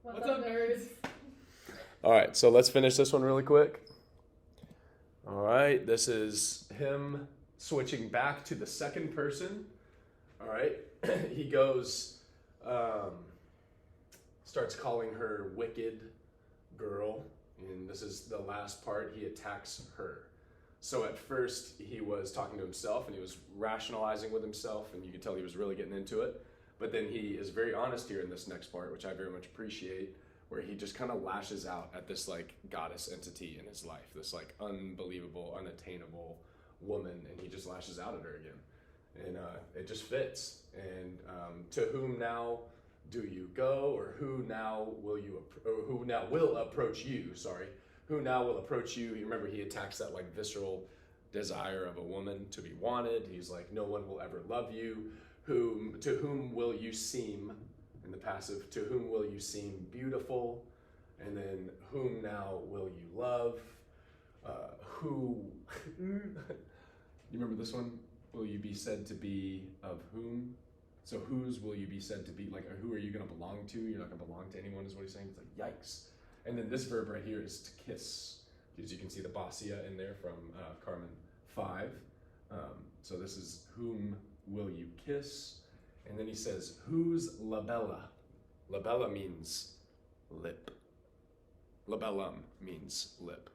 What's up, nerds? All right, so let's finish this one really quick. All right, this is him switching back to the second person. All right, he goes, starts calling her wicked girl, and this is the last part. He attacks her. So at first he was talking to himself and he was rationalizing with himself, and you could tell he was really getting into it. But then he is very honest here in this next part, which I very much appreciate, where he just kind of lashes out at this like goddess entity in his life, this like unbelievable, unattainable woman, and he just lashes out at her again. And it just fits. And to whom now do you go, or who now will approach you? Sorry, who now will approach you? You remember he attacks that like visceral desire of a woman to be wanted. He's like, no one will ever love you. To whom will you seem, in the passive, to whom will you seem beautiful? And then whom now will you love? You remember this one? Will you be said to be of whom? So whose will you be said to be? Like, who are you going to belong to? You're not going to belong to anyone is what he's saying. It's like, yikes. And then this verb right here is to kiss. As you can see the bossia in there from Carmen 5. So this is whom will you kiss? And then he says, whose labella? Labella means lip. Labellum means lip.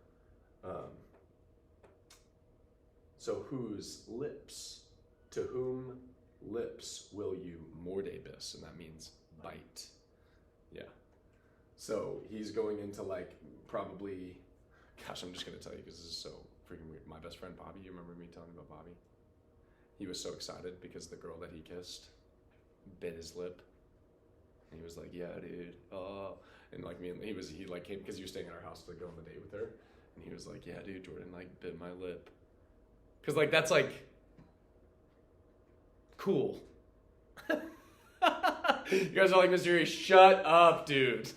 So whose lips? To whom lips will you mordebis? And that means bite. Yeah. So he's going into like probably, gosh, I'm just going to tell you because this is so freaking weird. My best friend Bobby, you remember me telling you about Bobby? He was so excited because the girl that he kissed bit his lip. And he was like, yeah, dude. Oh. And like me, and he like came because he was staying at our house to go on the date with her. And he was like, yeah, dude, Jordan like bit my lip. Because like, that's like cool. You guys are like, mysterious. Shut up, dude.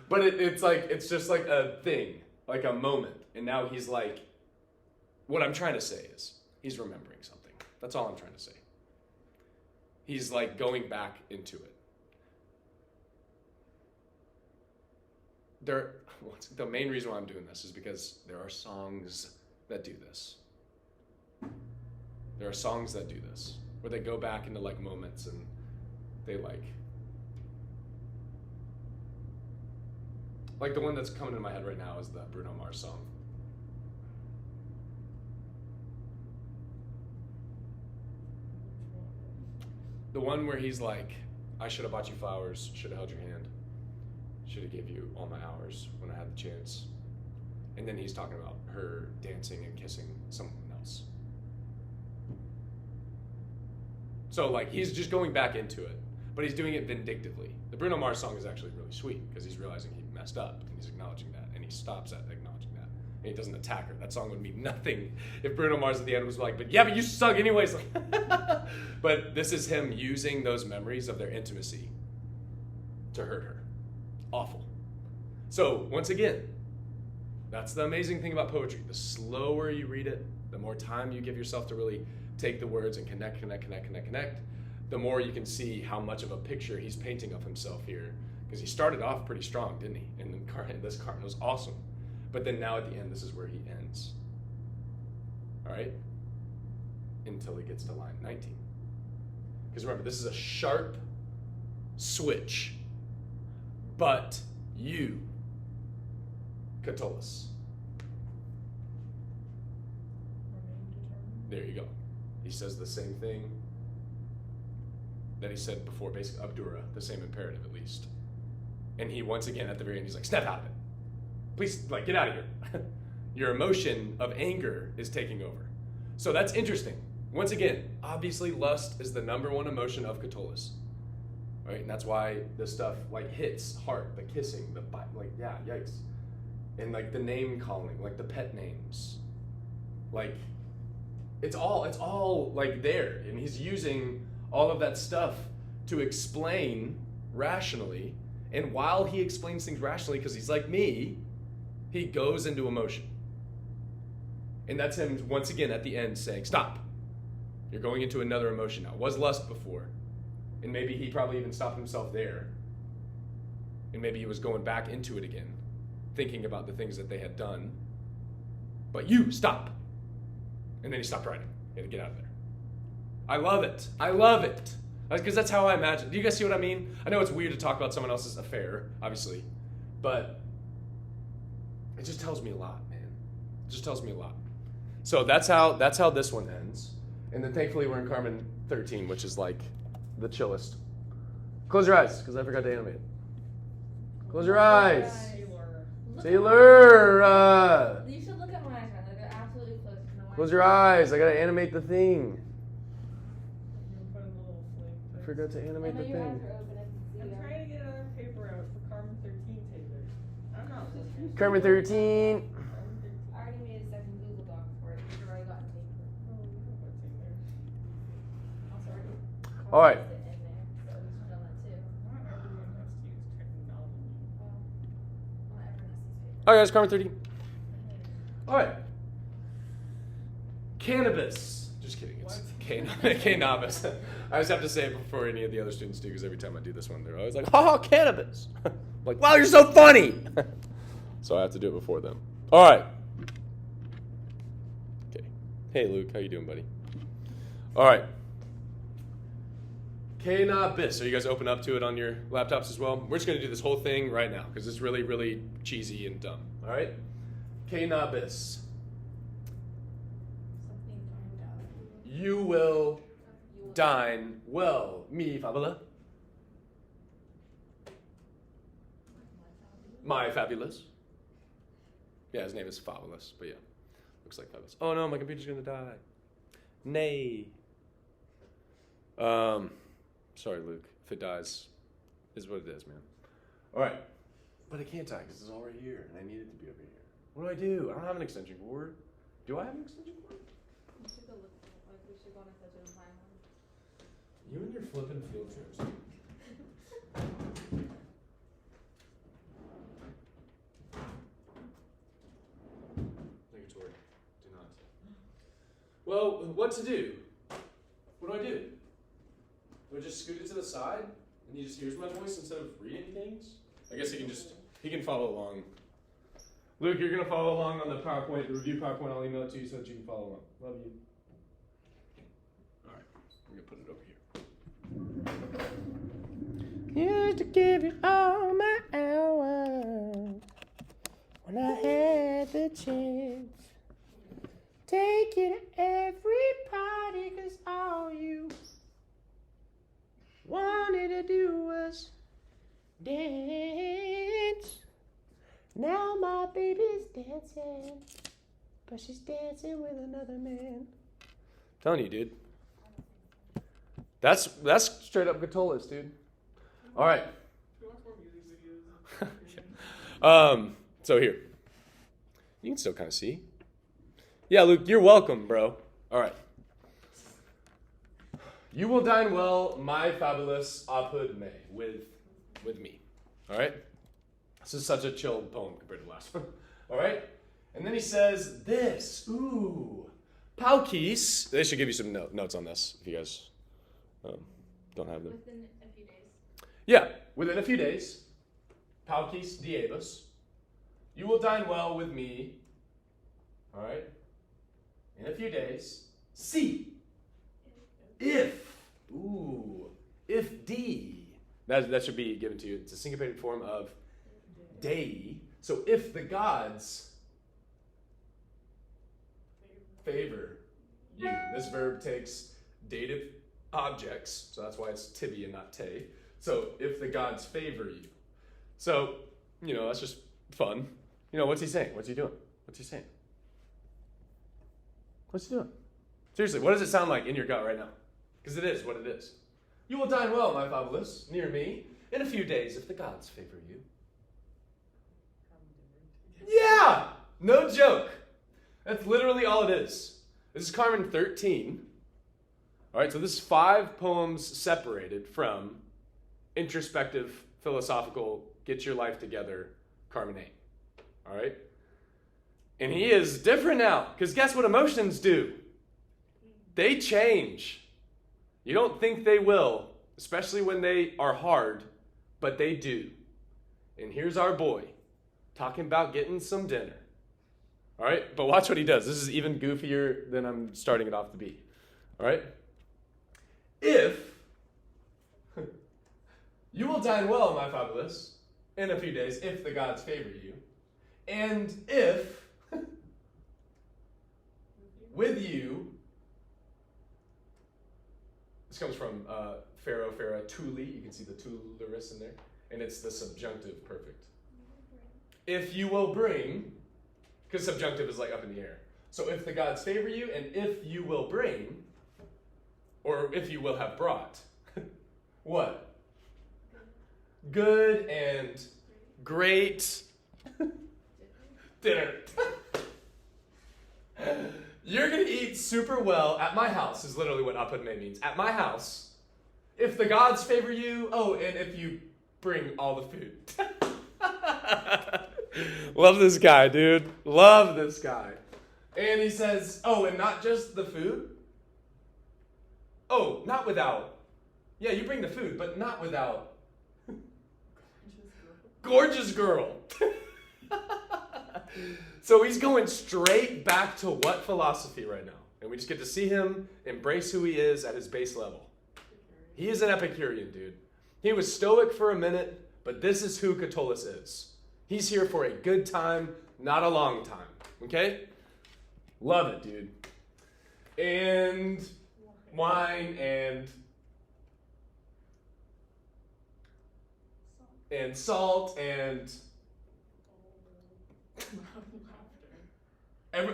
But it's like, it's just like a thing, like a moment. And now he's like, what I'm trying to say is, he's remembering something. That's all I'm trying to say. He's like going back into it. The main reason why I'm doing this is because there are songs that do this. There are songs that do this, where they go back into like moments and they like the one that's coming in my head right now is the Bruno Mars song. The one where he's like, I should have bought you flowers, should have held your hand, should have gave you all my hours when I had the chance. And then he's talking about her dancing and kissing someone else. So like he's just going back into it, but he's doing it vindictively. The Bruno Mars song is actually really sweet because he's realizing he messed up and he's acknowledging that, and he stops at acknowledging that. And he doesn't attack her. That song would mean nothing if Bruno Mars at the end was like, but you suck anyways. But this is him using those memories of their intimacy to hurt her. Awful. So once again, that's the amazing thing about poetry. The slower you read it, the more time you give yourself to really take the words and connect, the more you can see how much of a picture he's painting of himself here. Because he started off pretty strong, didn't he? And then this Carmen was awesome. But then now at the end, this is where he ends. All right? Until he gets to line 19. Because remember, this is a sharp switch. But you, Catullus. There you go. He says the same thing that he said before, basically, Abdura, the same imperative at least. And he, once again, at the very end, he's like, snap out of it. Please, like, get out of here. Your emotion of anger is taking over. So that's interesting. Once again, obviously lust is the number one emotion of Catullus. Right? And that's why this stuff, like, hits hard. The kissing, the bite, like, yeah, yikes. And, like, the name calling, like, the pet names. Like, it's all, like, there. And he's using all of that stuff to explain rationally. And while he explains things rationally, because he's like me, he goes into emotion. And that's him, once again, at the end saying, stop. You're going into another emotion now. It was lust before. And maybe he probably even stopped himself there. And maybe he was going back into it again, thinking about the things that they had done. But you, stop. And then he stopped writing. He had to get out of there. I love it. I love it. Because that's how I imagine. Do you guys see what I mean? I know it's weird to talk about someone else's affair, obviously. But it just tells me a lot, man. It just tells me a lot. So that's how this one ends. And then thankfully we're in Carmen 13, which is like the chillest. Close your eyes, because I forgot to animate it. Close your eyes. Taylor! You should look at my eyes right now. They're absolutely closed. Close your eyes. I gotta animate the thing. I forgot to animate the thing. I'm trying to get another paper out for Carmen 13, Taylor. I'm not listening. Carmen 13. I already made a second Google Doc for it. It's already gotten paper. Oh, we know what's in there. Also already. All right. In there, so we should know that too. Not everyone has to use technology. Well, not everyone has these papers. All right, guys, Carmen 13. All right. Cannabis. Just kidding. It's cannabis. I always have to say it before any of the other students do, because every time I do this one, they're always like, "Oh, cannabis!" I'm like, "Wow, you're so funny!" So I have to do it before them. All right. Okay. Hey, Luke, how you doing, buddy? All right. Cannabis. Are you guys open up to it on your laptops as well? We're just going to do this whole thing right now, because it's really, really cheesy and dumb. All right. Cannabis. Something timed out. You will dine well, mi fabula. My fabulous. Yeah, his name is Fabulous, but yeah, looks like Fabulous. Oh no, my computer's gonna die. Nay. Sorry, Luke. If it dies, is what it is, man. All right, but it can't die because it's all right here, and I need it to be over here. What do? I don't have an extension cord. Do I have an extension cord? We should go look. Like we should go on a touch and find one. You and your flippin' field trips. Negatory. Do not. Well, what to do? What do I do? Do I just scoot it to the side and he just hears my voice instead of reading things? I guess he can follow along. Luke, you're gonna follow along on the PowerPoint, the review PowerPoint. I'll email it to you so that you can follow along. Love you. All right, I'm gonna put it over here. Used to give you all my hours when I had the chance. Take you to every party, 'cause all you wanted to do was dance. Now my baby's dancing, but she's dancing with another man. I'm telling you, dude. That's straight up Gatolis, dude. All right. Do you watch more music videos? So here. You can still kind of see. Yeah, Luke, you're welcome, bro. All right. You will dine well, my fabulous apud me, with me. All right? This is such a chill poem compared to the last one. All right? And then he says this. Ooh. Paukis. They should give you some notes on this if you guys don't have them. Within a few days. Yeah, within a few days. Paukis diebus. You will dine well with me. All right? In a few days. Si. If. Ooh. If D. That should be given to you. It's a syncopated form of Dei. So if the gods favor you. This verb takes dative objects, so that's why it's tibi and not te. So if the gods favor you. So, that's just fun. What's he saying? What's he doing? What's he saying? What's he doing? Seriously, what does it sound like in your gut right now? Because it is what it is. You will dine well, my fabulous, near me, in a few days if the gods favor you. Yeah! No joke. That's literally all it is. This is Carmen 13. All right, so this is 5 poems separated from introspective, philosophical, get your life together, Carmen 8. All right? And he is different now, because guess what emotions do? They change. You don't think they will, especially when they are hard, but they do. And here's our boy talking about getting some dinner. All right? But watch what he does. This is even goofier than I'm starting it off to be. All right? If you will dine well, my fabulous, in a few days, if the gods favor you, and if with you, this comes from Pharaoh, Tuli. You can see the Tuleris in there. And it's the subjunctive perfect. If you will bring, because subjunctive is like up in the air. So if the gods favor you, and if you will bring, or if you will have brought, what? Good and great dinner. You're going to eat super well at my house, is literally what apodme means. At my house, if the gods favor you, and if you bring all the food. Love this guy, dude. Love this guy. And he says, and not just the food. Not without. Yeah, you bring the food, but not without. Gorgeous girl. So he's going straight back to what philosophy right now? And we just get to see him embrace who he is at his base level. He is an Epicurean, dude. He was stoic for a minute, but this is who Catullus is. He's here for a good time, not a long time. Okay? Love it, dude. And wine and salt and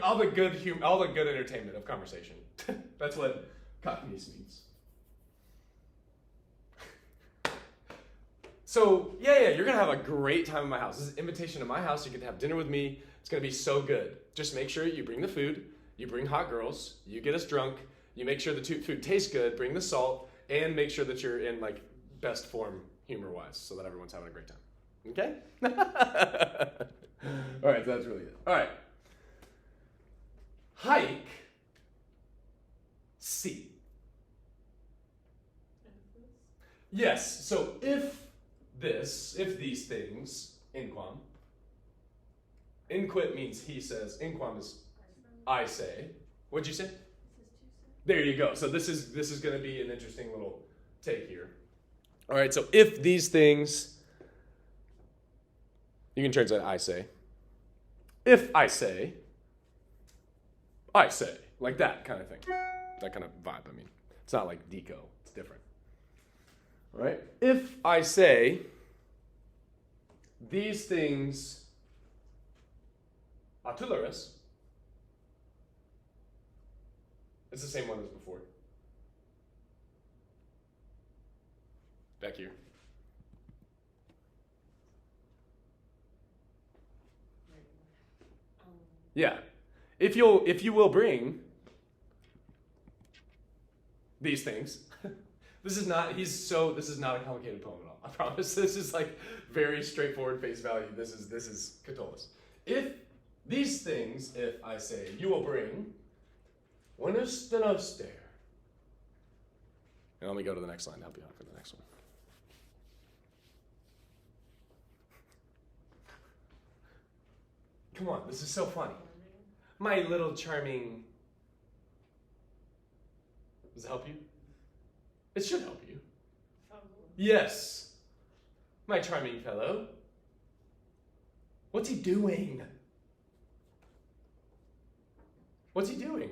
all the good entertainment of conversation. That's what cockneys means. So, you're going to have a great time in my house. This is an invitation to my house. You get to have dinner with me. It's going to be so good. Just make sure you bring the food. You bring hot girls. You get us drunk. You make sure the food tastes good. Bring the salt. And make sure that you're in, best form humor-wise so that everyone's having a great time. Okay? All right, so that's really it. All right. Hike. C. Yes, so if these things, inquam. Inquit means he says, inquam is I say. What'd you say? There you go. So this is going to be an interesting little take here. All right, so if these things, you can translate I say. If I say, like that kind of thing. That kind of vibe, I mean. It's not like deco, it's different. All right? If I say, these things, atularis, it's the same one as before. Back here. Yeah. If you will bring these things. This is not a complicated poem at all. I promise. This is very straightforward face value. This is Catullus. If these things, if I say, you will bring, Winus de noster. And let me go to the next line to help you out for the next one. Come on, this is so funny. My little charming. Does it help you? It should help you. Yes. My charming fellow. What's he doing? What's he doing?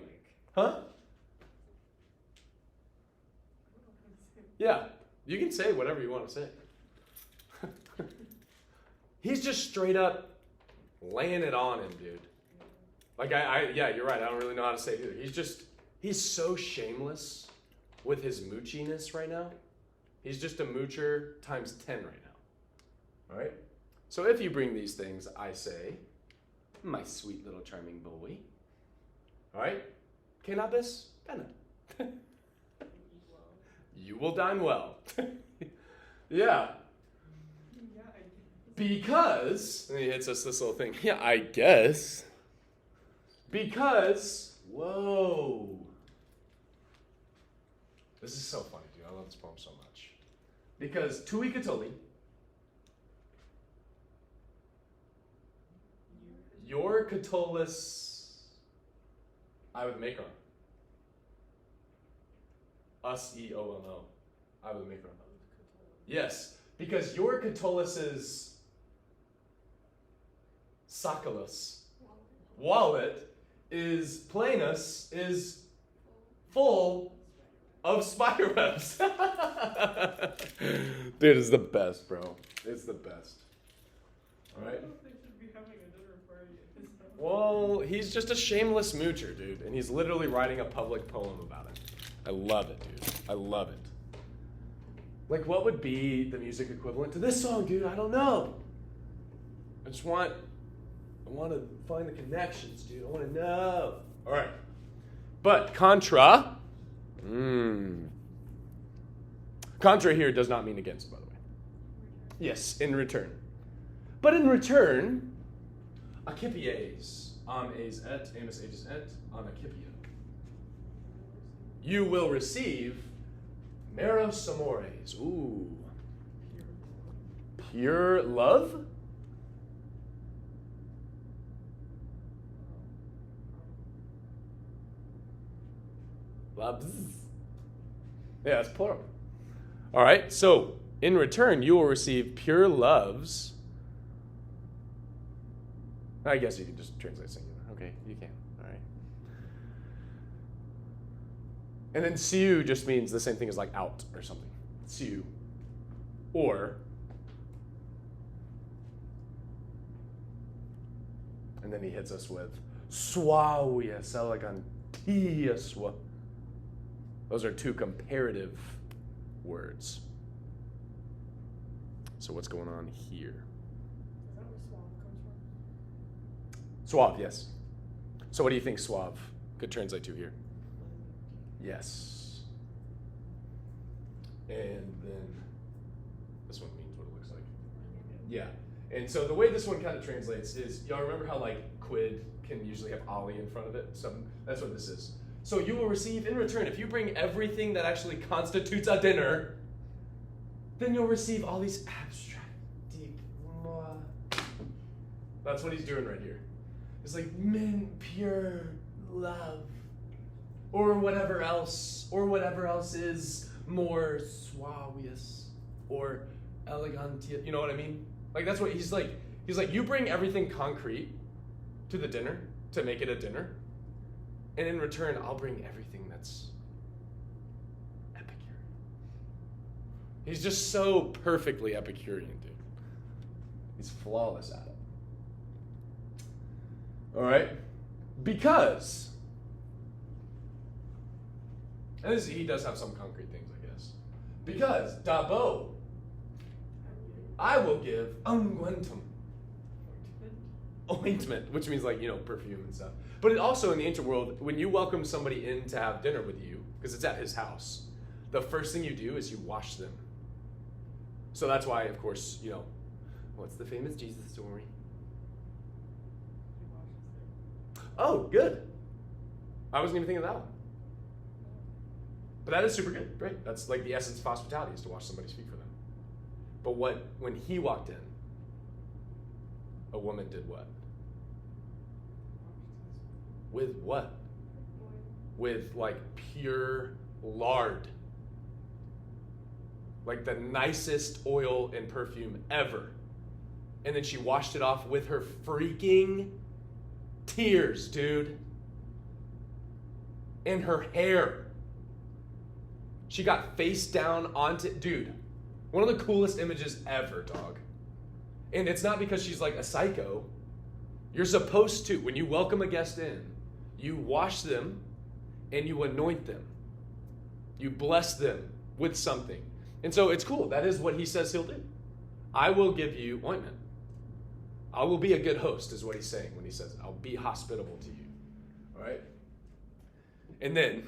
Huh? Yeah, you can say whatever you want to say. He's just straight up laying it on him, dude. Yeah, you're right. I don't really know how to say it either. He's so shameless with his moochiness right now. He's just a moocher times 10 right now. All right? So if you bring these things, I say, my sweet little charming boy. All right? Que nabis pena. You will dine well. Yeah. Because, and he hits us this little thing. Yeah, I guess. Because, whoa. This is so funny, dude. I love this poem so much. Because tui Catulli, Your Catullus, I with Macron. Us-E-O-M-O. I with Macron. Yes, because your Catullus is Sacculus. Wallet is Planus is full of spider webs. Dude, it's the best, bro. It's the best. All right. I don't think should be having a dinner party at his house. Well, he's just a shameless moocher, dude, and he's literally writing a public poem about it. I love it, dude. I love it. Like, what would be the music equivalent to this song, dude? I don't know. I want to find the connections, dude. I want to know. All right. But contra. Contra here does not mean against, by the way. Yes, in return. But in return, akipies, es et, amus aegis et, on akipia. You will receive meros amores. Ooh. Pure love? Loves. Yeah, it's plural. All right, so in return, you will receive pure loves. I guess you can just translate singular. Okay, you can. All right. And then siu just means the same thing as like out or something. Siu. Or. And then he hits us with suavius elegantius. Those are two comparative words. So what's going on here? Is that where suave comes from? Suave, yes. So what do you think suave could translate to here? Yes. And then this one means what it looks like. Yeah. And so the way this one kind of translates is, y'all remember how like quid can usually have ollie in front of it? So that's what this is. So you will receive in return, if you bring everything that actually constitutes a dinner, then you'll receive all these abstract, deep. That's what he's doing right here. It's like pure love, or whatever else is more suavius or elegantia. You know what I mean? Like that's what he's like. He's like, you bring everything concrete to the dinner to make it a dinner, and in return, I'll bring everything that's Epicurean. He's just so perfectly Epicurean, dude. He's flawless at it. All right? Because, and he does have some concrete things, I guess. Because, dabo, I will give unguentum. Ointment, which means like, perfume and stuff. But it also in the ancient world, when you welcome somebody in to have dinner with you, because it's at his house, the first thing you do is you wash them. So that's why, of course, what's the famous Jesus story? Oh, good. I wasn't even thinking of that one. But that is super good, right? That's like the essence of hospitality, is to wash somebody's feet for them. But when he walked in, a woman did what? With what? With like pure lard. Like the nicest oil and perfume ever. And then she washed it off with her freaking tears, dude. And her hair. She got face down onto, dude, one of the coolest images ever, dog. And it's not because she's like a psycho. You're supposed to, when you welcome a guest in, you wash them and you anoint them. You bless them with something. And so it's cool. That is what he says he'll do. I will give you ointment. I will be a good host, is what he's saying when he says, I'll be hospitable to you. All right? And then,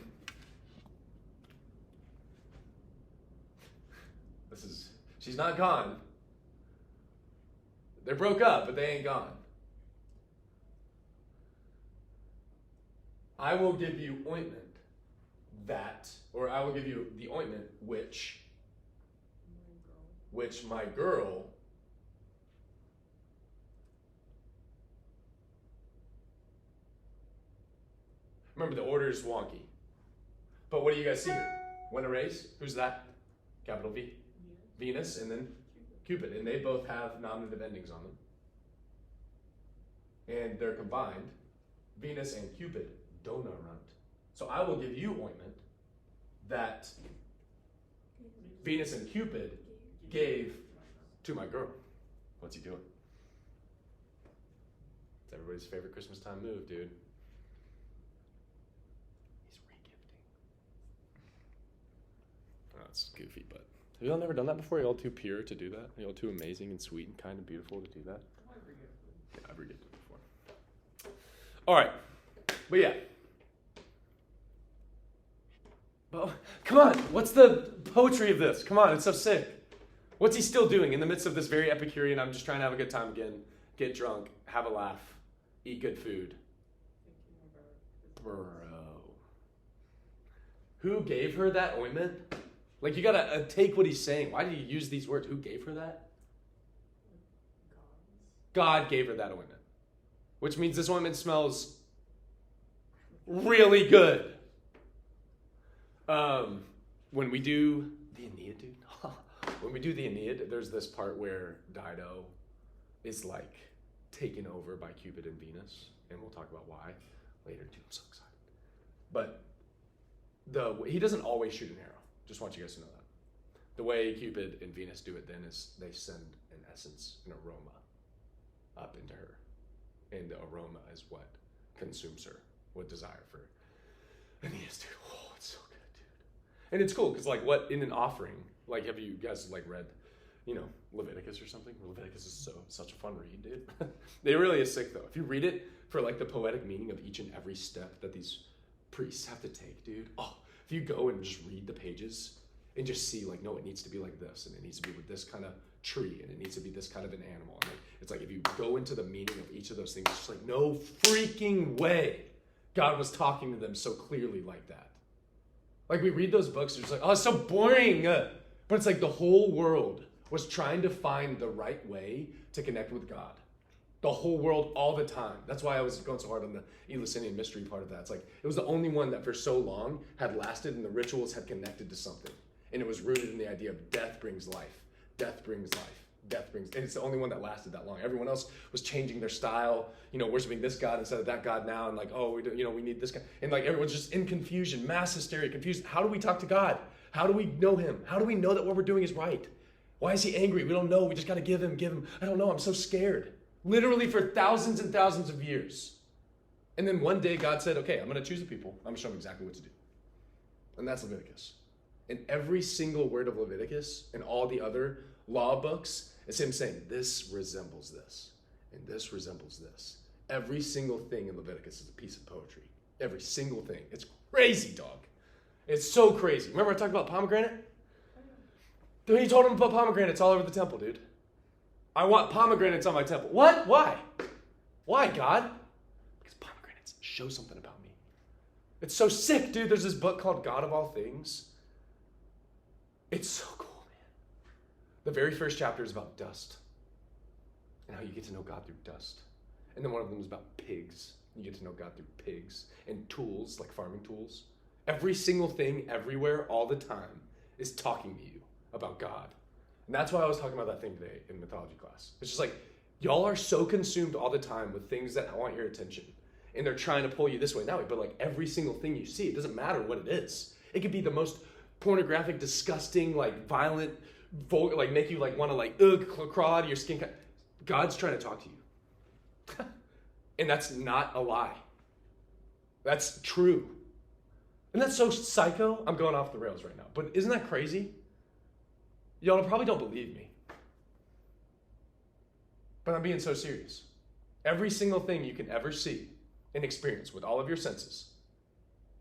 she's not gone. They broke up, but they ain't gone. I will give you ointment I will give you the ointment which my girl Remember, the order is wonky. But what do you guys see here? Win a race? Who's that? Capital V. Venus, and then Cupid. And they both have nominative endings on them. And they're combined. Venus and Cupid donut runt. So I will give you ointment that Venus and Cupid gave to my girl. What's he doing? It's everybody's favorite Christmas time move, dude. He's re-gifting. Oh, it's goofy, but have y'all never done that before? Are y'all too pure to do that? Are y'all too amazing and sweet and kind and beautiful to do that? Yeah, I've re-gifted before. All right. But yeah. Well, come on. What's the poetry of this? Come on, it's so sick. What's he still doing in the midst of this very Epicurean, I'm just trying to have a good time again, get drunk, have a laugh, eat good food? Bro. Who gave her that ointment? Like, you gotta take what he's saying. Why did he use these words? Who gave her that? God gave her that ointment. Which means this ointment smells really good. When we do the Aeneid, dude. When we do the Aeneid, there's this part where Dido is like taken over by Cupid and Venus, and we'll talk about why later. Dude, I'm so excited. But he doesn't always shoot an arrow. Just want you guys to know that. The way Cupid and Venus do it then is they send an essence, an aroma, up into her, and the aroma is what consumes her with desire for Aeneas, dude. Oh, it's so good, dude. And it's cool because like what in an offering. Like, have you guys like read, Leviticus or something? Leviticus is such a fun read, dude. It really is sick though. If you read it for like the poetic meaning of each and every step that these priests have to take, dude. Oh, if you go and just read the pages and just see like, no, it needs to be like this, and it needs to be with this kind of tree, and it needs to be this kind of an animal. And it's like if you go into the meaning of each of those things, it's just like no freaking way God was talking to them so clearly like that. Like we read those books, it's just like, oh, it's so boring. But it's like the whole world was trying to find the right way to connect with God. The whole world all the time. That's why I was going so hard on the Eleusinian mystery part of that. It's like it was the only one that for so long had lasted and the rituals had connected to something. And it was rooted in the idea of death brings life. Death brings life. Death brings, and it's the only one that lasted that long. Everyone else was changing their style, worshiping this God instead of that God now, and like, oh, we need this guy. And like everyone's just in confusion, mass hysteria, confused. How do we talk to God? How do we know him? How do we know that what we're doing is right? Why is he angry? We don't know. We just got to give him. I don't know. I'm so scared. Literally for thousands and thousands of years. And then one day God said, okay, I'm going to choose a people. I'm going to show them exactly what to do. And that's Leviticus. And every single word of Leviticus and all the other law books is him saying, this resembles this. And this resembles this. Every single thing in Leviticus is a piece of poetry. Every single thing. It's crazy, dog. It's so crazy. Remember I talked about pomegranate? Dude, he told him to put pomegranates all over the temple, dude. I want pomegranates on my temple. What? Why? Why, God? Because pomegranates show something about me. It's so sick, dude. There's this book called God of All Things. It's so cool, man. The very first chapter is about dust and how you get to know God through dust. And then one of them is about pigs. You get to know God through pigs and tools, like farming tools. Every single thing, everywhere, all the time, is talking to you about God. And that's why I was talking about that thing today in mythology class. It's just like, y'all are so consumed all the time with things that want your attention. And they're trying to pull you this way and that way. But like every single thing you see, it doesn't matter what it is. It could be the most pornographic, disgusting, like violent, like make you like want to like, crawl out of your skin. God's trying to talk to you. And that's not a lie. That's true. And that's so psycho. I'm going off the rails right now. But isn't that crazy? Y'all probably don't believe me. But I'm being so serious. Every single thing you can ever see and experience with all of your senses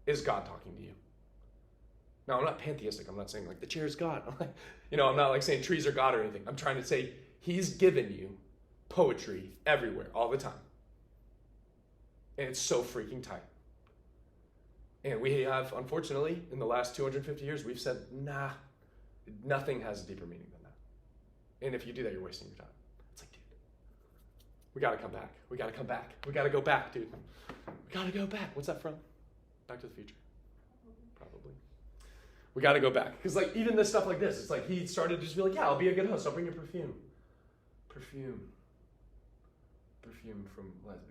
is God talking to you. Now, I'm not pantheistic. I'm not saying like the chair is God. I'm not like saying trees are God or anything. I'm trying to say he's given you poetry everywhere all the time. And it's so freaking tight. And we have, unfortunately, in the last 250 years, we've said, nah, nothing has a deeper meaning than that. And if you do that, you're wasting your time. It's like, dude, we got to come back. We got to come back. We got to go back, dude. We got to go back. What's that from? Back to the Future? Probably. We got to go back. Because, like, even this stuff like this, it's like he started to just be like, yeah, I'll be a good host. I'll bring you perfume. Perfume from Lesbia.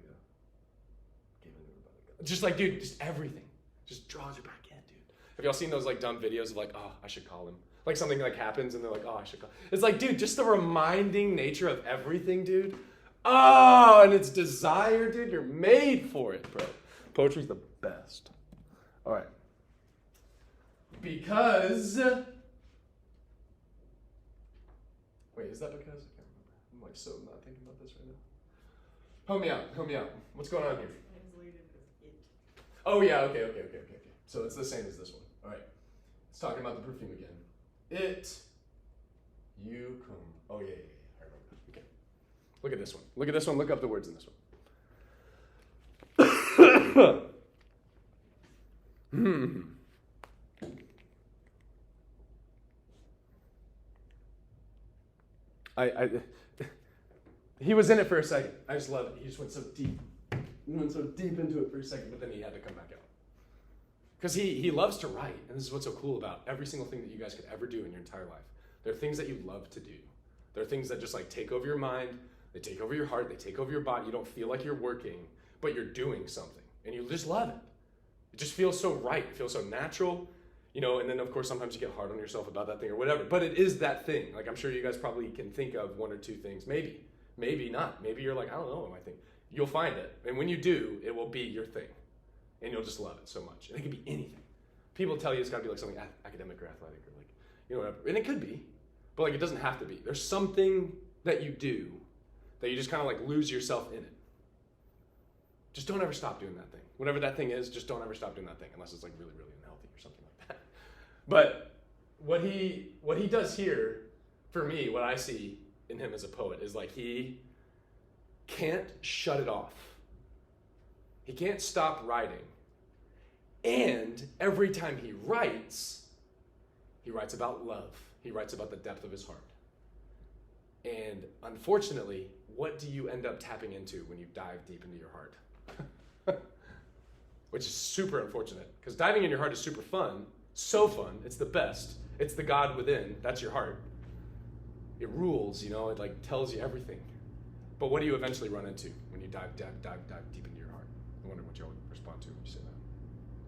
Just like, dude, just everything. Just draws you back in, dude. Have y'all seen those, like, dumb videos of, like, oh, I should call him? Like, something, like, happens, and they're like, oh, I should call. It's like, dude, just the reminding nature of everything, dude. Oh, and it's desire, dude. You're made for it, bro. Poetry's the best. All right. Because... Wait, is that because? I can't remember. I'm, like, so not thinking about this right now. Help me out. What's going on here? Translated as it. Oh, yeah, okay. So it's the same as this one. All right. It's talking about the perfume again. It, you come. Oh, yeah. I remember. Okay. Look at this one. Look up the words in this one. He was in it for a second. I just love it. He just went so deep. He went so deep into it for a second, but then he had to come back out. Because he loves to write, and this is what's so cool about every single thing that you guys could ever do in your entire life. There are things that you love to do. There are things that just like take over your mind, they take over your heart, they take over your body. You don't feel like you're working, but you're doing something, and you just love it. It just feels so right. It feels so natural, you know, and then of course sometimes you get hard on yourself about that thing or whatever, but it is that thing. Like I'm sure you guys probably can think of one or two things, maybe not. Maybe you're like, I don't know what my thing. You'll find it, and when you do, it will be your thing, and you'll just love it so much. And it can be anything. People tell you it's got to be like something academic or athletic or like, you know, whatever. And it could be, but like it doesn't have to be. There's something that you do that you just kind of like lose yourself in it. Just don't ever stop doing that thing. Whatever that thing is, just don't ever stop doing that thing unless it's like really, really unhealthy or something like that. But what he does here, for me, what I see in him as a poet is like he can't shut it off. He can't stop writing. And every time he writes about love. He writes about the depth of his heart. And unfortunately, what do you end up tapping into when you dive deep into your heart? Which is super unfortunate, because diving in your heart is super fun, so fun, it's the best. It's the God within, that's your heart. It rules, you know, it like tells you everything. But what do you eventually run into when you dive deep into your heart? I wonder what y'all respond to when you say that,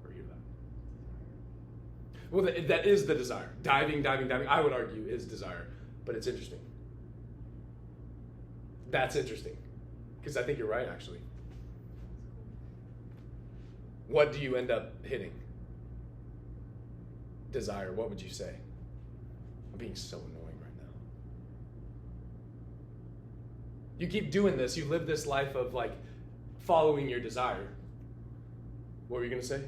or hear that. Well, that is the desire. Diving, I would argue, is desire, but it's interesting. That's interesting, because I think you're right, actually. What do you end up hitting? Desire, what would you say? I'm being so annoying right now. You keep doing this, you live this life of like following your desire. What were you going to say?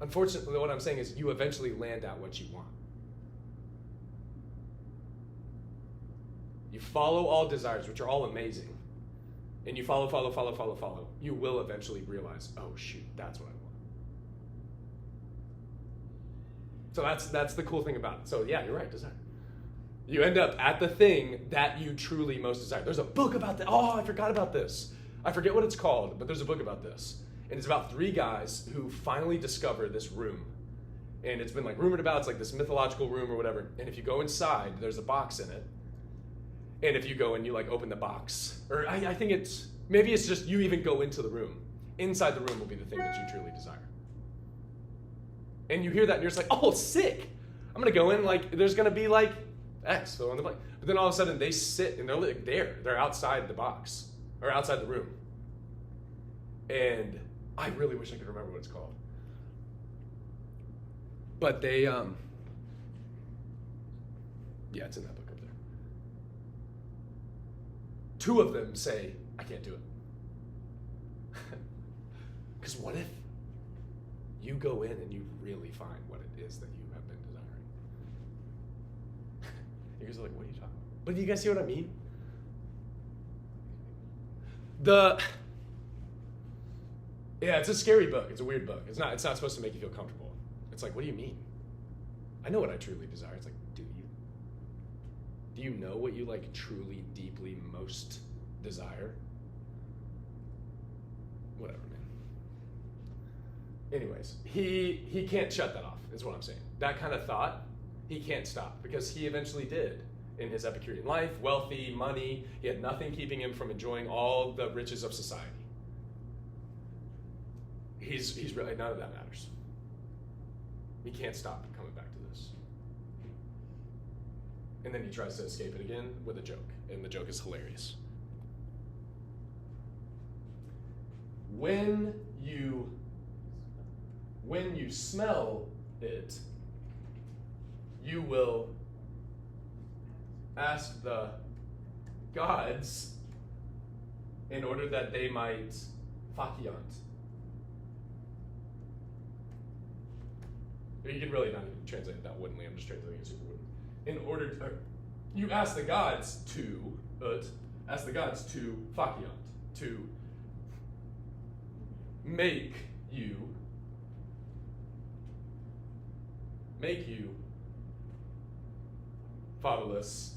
Unfortunately, what I'm saying is you eventually land at what you want. You follow all desires, which are all amazing, and you follow, you will eventually realize, oh shoot, that's what I want. So that's the cool thing about it. So yeah, you're right, desire. You end up at the thing that you truly most desire. There's a book about that. Oh, I forgot about this. I forget what it's called, but there's a book about this. And it's about 3 guys who finally discover this room. And it's been like rumored about, it's like this mythological room or whatever. And if you go inside, there's a box in it. And if you go and you like open the box, or I think maybe it's just you even go into the room. Inside the room will be the thing that you truly desire. And you hear that and you're just like, oh, sick. I'm going to go in, like, there's going to be like X, fill in the blank. But then all of a sudden they sit and they're like there. They're outside the box, or outside the room. And I really wish I could remember what it's called. But they, yeah, it's in that book. 2 of them say, I can't do it. Because what if you go in and you really find what it is that you have been desiring? You guys are like, what are you talking about? But do you guys see what I mean? Yeah, it's a scary book. It's a weird book. It's not supposed to make you feel comfortable. It's like, what do you mean? I know what I truly desire. It's like, do you? Do you know what you like truly, deeply most desire? whatever, man. Anyways, he can't shut that off, is what I'm saying. That kind of thought, he can't stop, because he eventually did in his Epicurean life, wealthy, money. He had nothing keeping him from enjoying all the riches of society. He's really, none of that matters. He can't stop coming back to this. And then he tries to escape it again with a joke, and the joke is hilarious. When you smell it, you will ask the gods in order that they might faciant. You can really not even translate it that woodenly. I'm just translating it super wooden. In order to, you ask the gods to faciant, to make you fatherless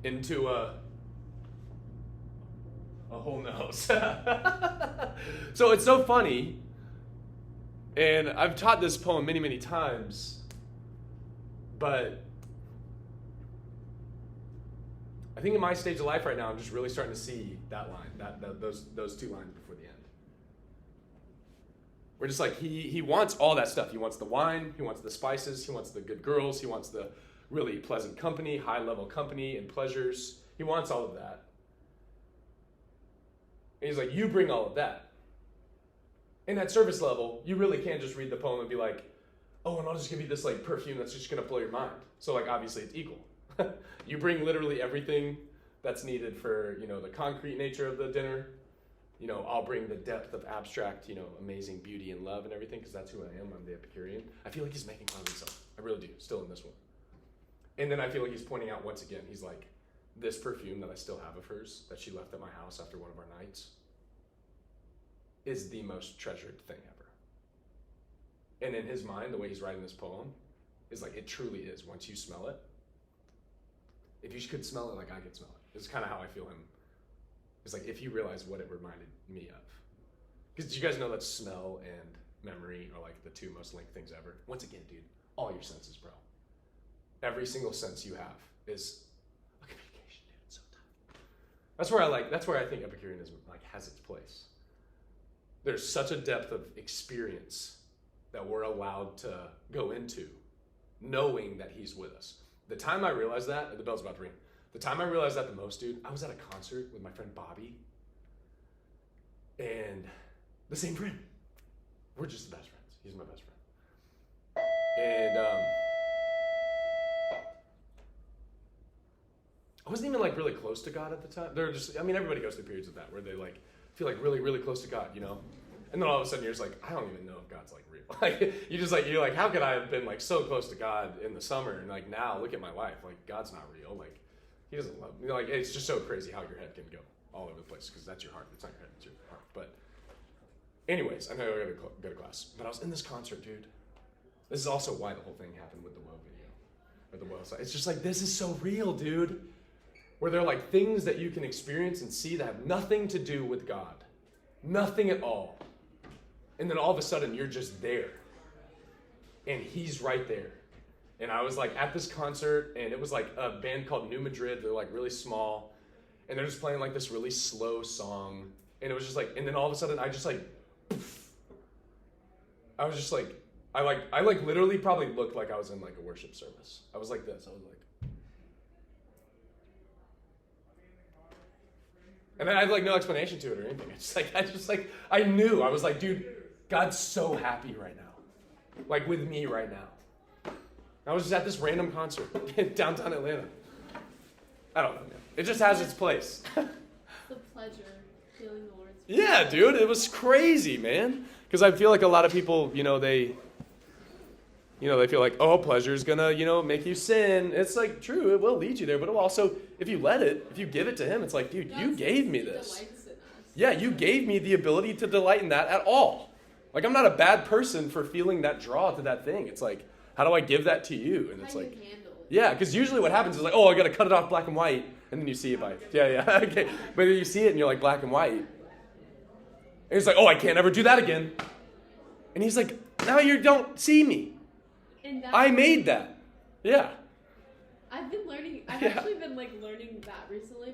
into a whole nose. So it's so funny, and I've taught this poem many, many times, but I think in my stage of life right now, I'm just really starting to see that line, those two lines before the end. We're just like, he wants all that stuff. He wants the wine, he wants the spices, he wants the good girls, he wants the really pleasant company, high-level company and pleasures. He wants all of that. And he's like, you bring all of that. In that service level, you really can't just read the poem and be like, oh, and I'll just give you this like perfume that's just going to blow your mind. So like, obviously it's equal. You bring literally everything that's needed for, the concrete nature of the dinner. I'll bring the depth of abstract, amazing beauty and love and everything, because that's who I am. I'm the Epicurean. I feel like he's making fun of himself. I really do, still in this one. And then I feel like he's pointing out once again, he's like, this perfume that I still have of hers, that she left at my house after one of our nights, is the most treasured thing ever. And in his mind, the way he's writing this poem is like, it truly is. Once you smell it, if you could smell it like I could smell it, it's kind of how I feel him. It's like, if you realize what it reminded me of. Because do you guys know that smell and memory are like the two most linked things ever? Once again, dude, all your senses, bro. Every single sense you have is a communication, dude. It's so tough. That's where I think Epicureanism like has its place. There's such a depth of experience that we're allowed to go into, knowing that he's with us. The time I realized that, the bell's about to ring. The time I realized that the most, dude, I was at a concert with my friend Bobby, and the same friend. We're just the best friends. He's my best friend. And I wasn't even like really close to God at the time. Everybody goes through periods of that where they like feel like really, really close to God, And then all of a sudden you're just like, I don't even know if God's like real. Like you're like, how could I have been like so close to God in the summer, and like now look at my life, like God's not real, like he doesn't love me. Like it's just so crazy how your head can go all over the place, because that's your heart. It's not your head, it's your heart. But anyways, I know I gotta go to class, but I was in this concert, dude. This is also why the whole thing happened with the woe video, or the woe side. It's just like, this is so real, dude. Where there are like things that you can experience and see that have nothing to do with God. Nothing at all. And then all of a sudden you're just there. And he's right there. And I was like at this concert, and it was like a band called New Madrid. They're like really small. And they're just playing like this really slow song. And it was just like, and then all of a sudden I just like, poof. I was just like, I literally probably looked like I was in like a worship service. I was like this. I was like, and then I had like no explanation to it or anything. I knew. I was like, dude, God's so happy right now. Like with me right now. I was just at this random concert in downtown Atlanta. I don't know, man. It just has its place. The pleasure, feeling the Lord's Yeah, dude, it was crazy, man. Because I feel like a lot of people, they feel like, oh, pleasure is going to, make you sin. It's like, true, it will lead you there. But it'll also, if you let it, if you give it to him, it's like, dude, you gave me this. Yeah, you gave me the ability to delight in that at all. Like, I'm not a bad person for feeling that draw to that thing. It's like, how do I give that to you? And it's how like, you handle it. Yeah, because usually what happens is like, oh, I got to cut it off black and white, and then you see it by, yeah, okay. But then you see it and you're like black and white. And he's like, oh, I can't ever do that again. And he's like, now you don't see me. And I made that. Yeah. I've been learning, I've Yeah. actually been like learning that recently